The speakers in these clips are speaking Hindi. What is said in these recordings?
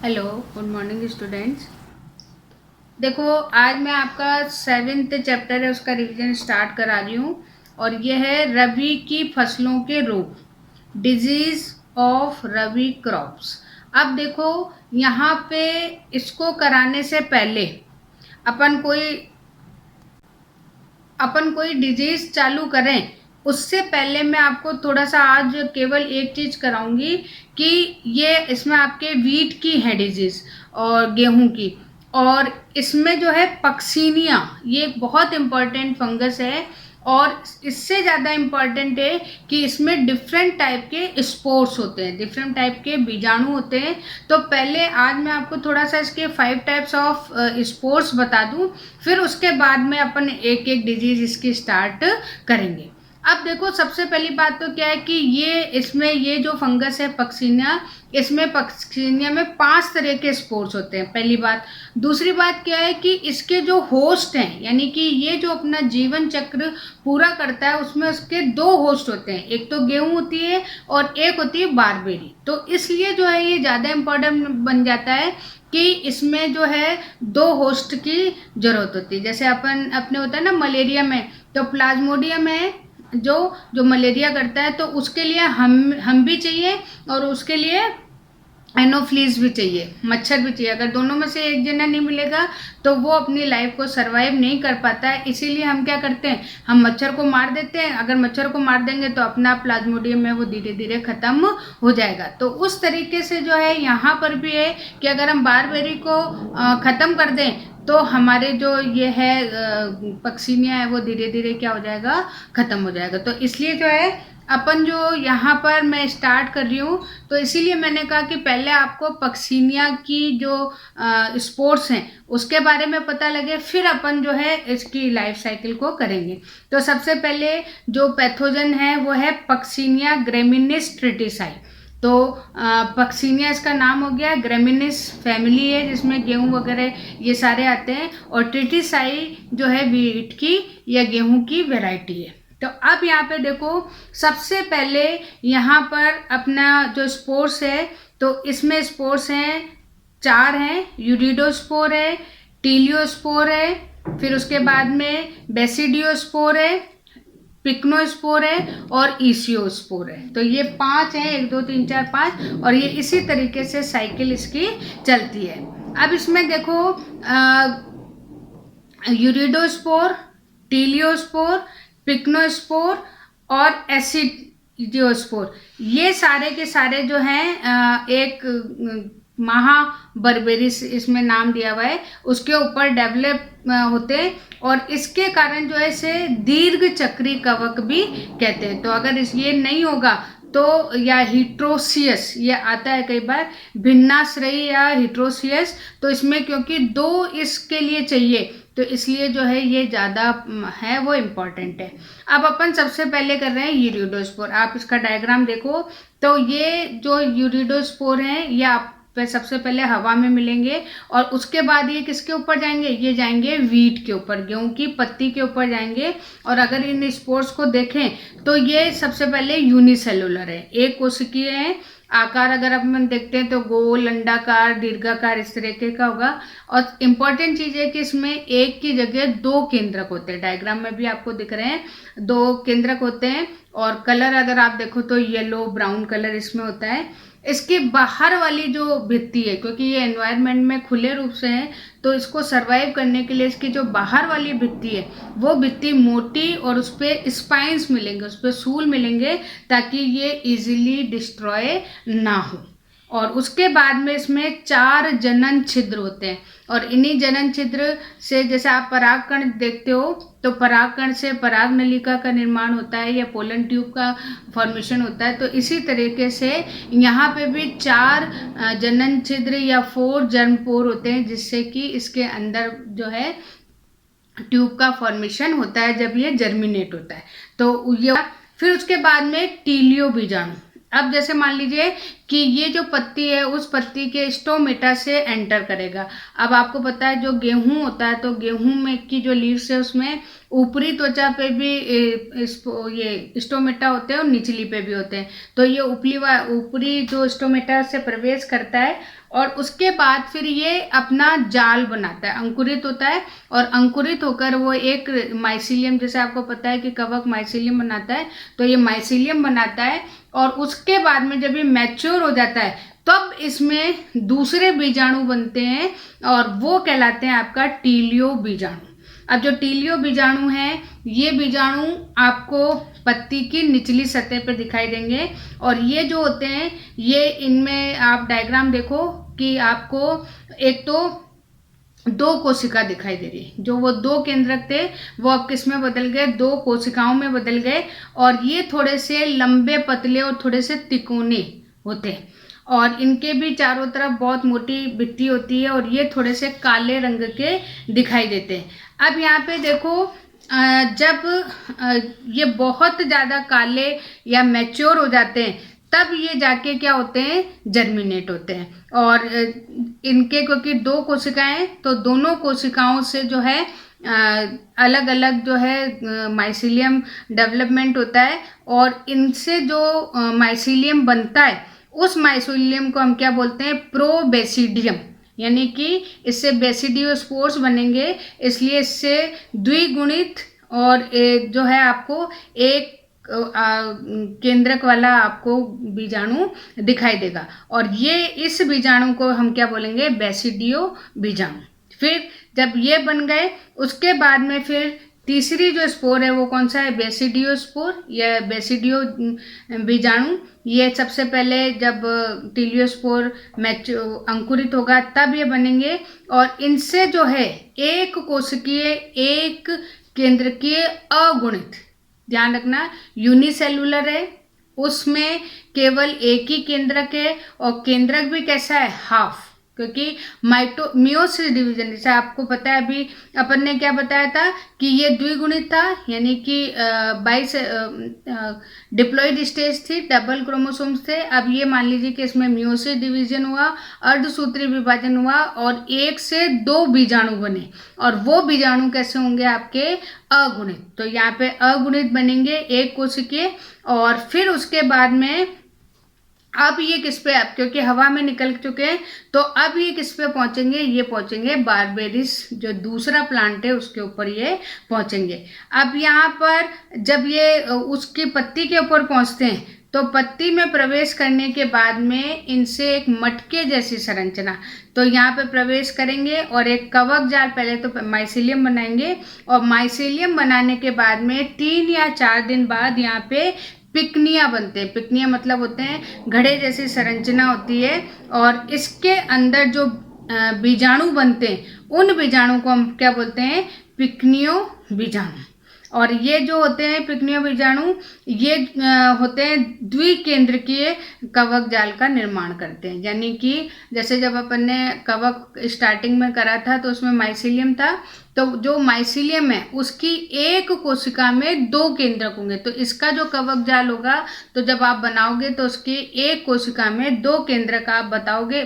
Hello, good morning students. देखो, आज मैं आपका 7th चैप्टर है उसका रिवीजन स्टार्ट करा रही हूँ और ये है रबी की फसलों के रोग, डिजीज ऑफ रबी क्रॉप्स। अब देखो, यहाँ पे इसको कराने से पहले अपन कोई डिजीज चालू करें उससे पहले मैं आपको थोड़ा सा आज केवल एक चीज कराऊंगी कि ये इसमें आपके वीट की है डिजीज और गेहूं की, और इसमें जो है पक्सीनिया, ये एक बहुत इंपॉर्टेंट फंगस है। और इससे ज़्यादा इम्पॉर्टेंट है कि इसमें डिफरेंट टाइप के स्पोर्स होते हैं, डिफरेंट टाइप के बीजाणु होते हैं। तो पहले आज मैं आपको थोड़ा सा इसके 5 टाइप्स ऑफ स्पोर्स बता दूं, फिर उसके बाद में अपन एक एक डिजीज इसकी स्टार्ट करेंगे। अब देखो, सबसे पहली बात तो क्या है कि ये जो फंगस है पक्सीनिया, इसमें पक्सीनिया में 5 तरह के स्पोर्स होते हैं, पहली बात। दूसरी बात क्या है कि इसके जो होस्ट हैं, यानी कि ये जो अपना जीवन चक्र पूरा करता है उसमें उसके 2 होस्ट होते हैं, एक तो गेहूं होती है और एक होती है बारबेरी। तो इसलिए जो है ये ज़्यादा इम्पोर्टेंट बन जाता है कि इसमें जो है 2 होस्ट की जरूरत होती है। जैसे अपने होता है ना मलेरिया में, तो प्लाज्मोडियम है जो जो मलेरिया करता है, तो उसके लिए हम भी चाहिए और उसके लिए एनोफ्लीज भी चाहिए, मच्छर भी चाहिए। अगर दोनों में से एक जना नहीं मिलेगा तो वो अपनी लाइफ को सरवाइव नहीं कर पाता है। इसीलिए हम क्या करते हैं, हम मच्छर को मार देते हैं। अगर मच्छर को मार देंगे तो अपना प्लाज्मोडियम है वो धीरे धीरे खत्म हो जाएगा। तो उस तरीके से जो है यहाँ पर भी है कि अगर हम बारबेरी को खत्म कर दें तो हमारे जो ये है पक्सीनिया है वो धीरे धीरे क्या हो जाएगा, खत्म हो जाएगा। तो इसलिए जो है अपन जो यहाँ पर मैं स्टार्ट कर रही हूँ, तो इसीलिए मैंने कहा कि पहले आपको पक्सीनिया की जो स्पोर्ट्स हैं उसके बारे में पता लगे, फिर अपन जो है इसकी लाइफ साइकिल को करेंगे। तो सबसे पहले जो पैथोजन है वो है पक्सीनिया ग्रेमिनिस ट्रिटिसाई। तो पक्सीनिया इसका नाम हो गया, ग्रेमिनिस फैमिली है जिसमें गेहूं वगैरह ये सारे आते हैं, और ट्रिटिसाई जो है वीट की या गेहूं की वैरायटी है। तो अब यहाँ पे देखो, सबसे पहले यहाँ पर अपना जो स्पोर्स है, तो इसमें स्पोर्स हैं 4 हैं। यूरिडोस्पोर है, टीलियोस्पोर है, फिर उसके बाद में बेसिडियोस्पोर है, पिक्नोस्पोर है और ईसियोस्पोर है। तो ये 5 हैं, 1 2 3 4 5, और ये इसी तरीके से साइकिल इसकी चलती है। अब इसमें देखो, यूरिडोस्पोर, टीलियोस्पोर, पिक्नोस्पोर और एसिडियोस्पोर, ये सारे के सारे जो हैं एक महाबरबेरिस इसमें नाम दिया हुआ है, उसके ऊपर डेवलप होते हैं, और इसके कारण जो है इसे दीर्घ चक्री कवक भी कहते हैं। तो अगर ये नहीं होगा तो, या हिट्रोसियस ये आता है कई बार, भिन्नाश्रयी या हिट्रोसियस, तो इसमें क्योंकि 2 इसके लिए चाहिए तो इसलिए जो है ये ज़्यादा है वो इम्पॉर्टेंट है। अब अपन सबसे पहले कर रहे हैं यूरिडोस्पोर। आप इसका डायग्राम देखो, तो ये जो यूरिडोस्पोर हैं ये आप सबसे पहले हवा में मिलेंगे, और उसके बाद ये किसके ऊपर जाएंगे, ये जाएंगे वीट के ऊपर, गेहूं की पत्ती के ऊपर जाएंगे। और अगर इन स्पोर्स को देखें तो ये सबसे पहले यूनिसेलुलर है, एक कोशिकीय है। आकार अगर अपन देखते हैं तो गोल, अंडाकार, दीर्घाकार, इस तरीके का होगा। और इम्पॉर्टेंट चीज़ है कि इसमें एक की जगह 2 केंद्रक होते हैं, डायग्राम में भी आपको दिख रहे हैं 2 केंद्रक होते हैं। और कलर अगर आप देखो तो येलो ब्राउन कलर इसमें होता है। इसकी बाहर वाली जो भित्ति है, क्योंकि ये एनवायरनमेंट में खुले रूप से है, तो इसको सरवाइव करने के लिए इसकी जो बाहर वाली भित्ति है वो भित्ति मोटी, और उस पर स्पाइंस मिलेंगे, उस पर सूल मिलेंगे, ताकि ये इजीली डिस्ट्रॉय ना हो। और उसके बाद में इसमें 4 जनन छिद्र होते हैं, और इन्हीं जनन छिद्र से, जैसे आप परागकण देखते हो, तो परागकण से पराग नलिका का निर्माण होता है या पोलन ट्यूब का फॉर्मेशन होता है। तो इसी तरीके से यहाँ पे भी 4 जनन छिद्र या 4 जर्मपोर होते हैं, जिससे कि इसके अंदर जो है ट्यूब का फॉर्मेशन होता है जब ये जर्मिनेट होता है। तो ये फिर उसके बाद में टीलियो बीजाणु। अब जैसे मान लीजिए कि ये जो पत्ती है उस पत्ती के स्टोमेटा से एंटर करेगा। अब आपको पता है जो गेहूं होता है तो गेहूं में की जो लीव्स है उसमें ऊपरी त्वचा पे भी ये स्टोमेटा होते हैं और निचली पे भी होते हैं। तो ये ऊपरी जो स्टोमेटा से प्रवेश करता है और उसके बाद फिर ये अपना जाल बनाता है, अंकुरित होता है और अंकुरित होकर वो एक माइसीलियम, जैसे आपको पता है कि कवक माइसीलियम बनाता है, तो ये माइसीलियम बनाता है और उसके बाद में जब ये मैच्योर हो जाता है तब इसमें दूसरे बीजाणु बनते हैं और वो कहलाते हैं आपका टीलियो बीजाणु। अब जो टीलियो बीजाणु हैं ये बीजाणु आपको पत्ती की निचली सतह पे दिखाई देंगे और ये जो होते हैं ये इनमें आप डायग्राम देखो कि आपको एक तो 2 कोशिका दिखाई दे रही है, जो वो 2 केंद्रक थे वो अब किस में बदल गए, 2 कोशिकाओं में बदल गए और ये थोड़े से लंबे पतले और थोड़े से तिकोने होते हैं और इनके भी चारों तरफ बहुत मोटी भित्ति होती है और ये थोड़े से काले रंग के दिखाई देते हैं। अब यहाँ पे देखो जब ये बहुत ज़्यादा काले या मैच्योर हो जाते हैं तब ये जाके क्या होते हैं, जर्मिनेट होते हैं और इनके क्योंकि 2 कोशिकाएं तो दोनों कोशिकाओं से जो है अलग अलग जो है माइसीलियम डेवलपमेंट होता है और इनसे जो माइसीलियम बनता है उस माइसीलियम को हम क्या बोलते हैं, प्रोबेसिडियम, यानी कि इससे बेसिडियोस्पोर्स बनेंगे, इसलिए इससे द्विगुणित और जो है आपको एक केंद्रक वाला आपको बीजाणु दिखाई देगा और ये इस बीजाणु को हम क्या बोलेंगे, बेसिडियो बीजाणु। फिर जब ये बन गए उसके बाद में फिर तीसरी जो स्पोर है वो कौन सा है, बेसिडियो स्पोर या बेसिडियो बीजाणु। ये सबसे पहले जब टीलियोस्पोर अंकुरित होगा तब ये बनेंगे और इनसे जो है एक कोशिकीय एक केंद्रकीय अगुणित, ध्यान रखना यूनिसेलुलर है, उसमें केवल एक ही केंद्रक है और केंद्रक भी कैसा है, हाफ, क्योंकि मियोसिस डिवीजन जैसे आपको पता है अभी अपन ने क्या बताया था कि ये द्विगुणित था, यानी कि 22 डिप्लॉइड स्टेज थी, डबल क्रोमोसोम्स थे। अब ये मान लीजिए कि इसमें मियोसिस डिवीजन हुआ, अर्धसूत्री विभाजन हुआ और 1 से 2 बीजाणु बने और वो बीजाणु कैसे होंगे आपके, अगुणित। तो यहाँ पे अगुणित बनेंगे एक कोशिकीय और फिर उसके बाद में अब ये किस पे, अब क्योंकि हवा में निकल चुके हैं तो अब ये किस पे पहुंचेंगे, ये पहुंचेंगे बारबेरिस जो दूसरा प्लांट है उसके ऊपर ये पहुंचेंगे। अब यहाँ पर जब ये उसकी पत्ती के ऊपर पहुंचते हैं तो पत्ती में प्रवेश करने के बाद में इनसे एक मटके जैसी संरचना, तो यहाँ पे प्रवेश करेंगे और एक कवक जाल, पहले तो माइसीलियम बनाएंगे और माइसीलियम बनाने के बाद में 3 या 4 दिन बाद यहाँ पे पिकनिया बनते हैं। पिकनिया मतलब होते हैं घड़े जैसी संरचना होती है और इसके अंदर जो बीजाणु बनते हैं उन बीजाणु को हम क्या बोलते हैं, पिकनियो बीजाणु। और ये जो होते हैं पिकनियो बीजाणु ये होते हैं द्विकेंद्रकीय कवक जाल का निर्माण करते हैं, यानी कि जैसे जब अपन ने कवक स्टार्टिंग में करा था तो उसमें माइसीलियम था, तो जो माइसीलियम है उसकी एक कोशिका में 2 केंद्रक होंगे, तो इसका जो कवक जाल होगा तो जब आप बनाओगे तो उसकी एक कोशिका में 2 केंद्रक आप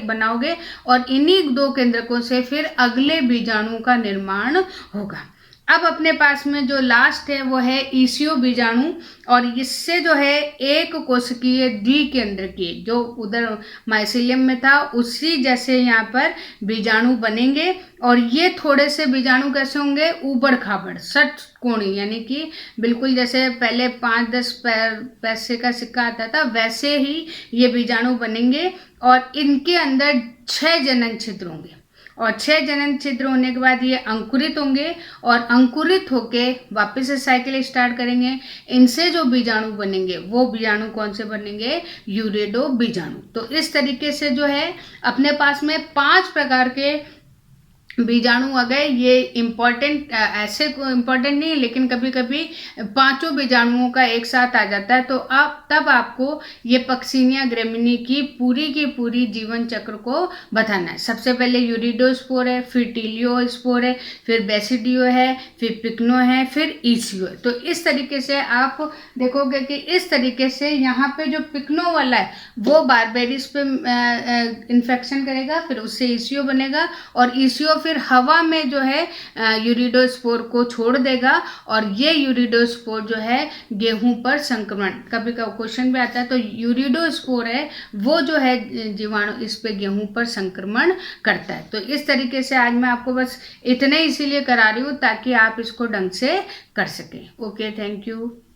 बनाओगे और इन्हीं 2 केंद्रकों से फिर अगले बीजाणु का निर्माण होगा। अब अपने पास में जो लास्ट है वो है ईसियो बीजाणु और इससे जो है एक कोशिकीय द्विकेंद्रकीय, जो उधर माइसीलियम में था उसी जैसे यहाँ पर बीजाणु बनेंगे और ये थोड़े से बीजाणु कैसे होंगे, ऊबड़ खाबड़ षटकोणी, यानी कि बिल्कुल जैसे पहले 5-10 पैसे का सिक्का आता था वैसे ही ये बीजाणु बनेंगे और इनके अंदर 6 जनन छिद्र होंगे और 6 जनन छिद्र होने के बाद ये अंकुरित होंगे और अंकुरित होके वापस से साइकिल स्टार्ट करेंगे। इनसे जो बीजाणु बनेंगे वो बीजाणु कौन से बनेंगे, यूरेडो बीजाणु। तो इस तरीके से जो है अपने पास में 5 प्रकार के बीजाणु आ गए, ये इम्पॉर्टेंट, ऐसे इम्पॉर्टेंट नहीं है, लेकिन कभी कभी 5 बीजाणुओं का एक साथ आ जाता है, तो आप तब आपको ये पक्सिनिया ग्रेमिनी की पूरी जीवन चक्र को बताना है। सबसे पहले यूरिडोस्पोर है, फिर टीलियोस्पोर है, फिर बेसिडियो है, फिर पिक्नो है, फिर ईसीओ है। तो इस तरीके से आप देखोगे कि इस तरीके से यहाँ पे जो पिक्नो वाला है वो बारबेरिस पे इन्फेक्शन करेगा, फिर उससे ईसीओ बनेगा, और ईसीओ फिर हवा में जो है यूरिडोस्पोर को छोड़ देगा, और ये यूरिडोस्पोर जो है गेहूं पर संक्रमण, कभी कभी क्वेश्चन भी आता है, तो यूरिडोस्पोर है वो जो है जीवाणु इस पे गेहूं पर संक्रमण करता है। तो इस तरीके से आज मैं आपको बस इतने इसीलिए करा रही हूँ ताकि आप इसको ढंग से कर सकें। Okay, thank you.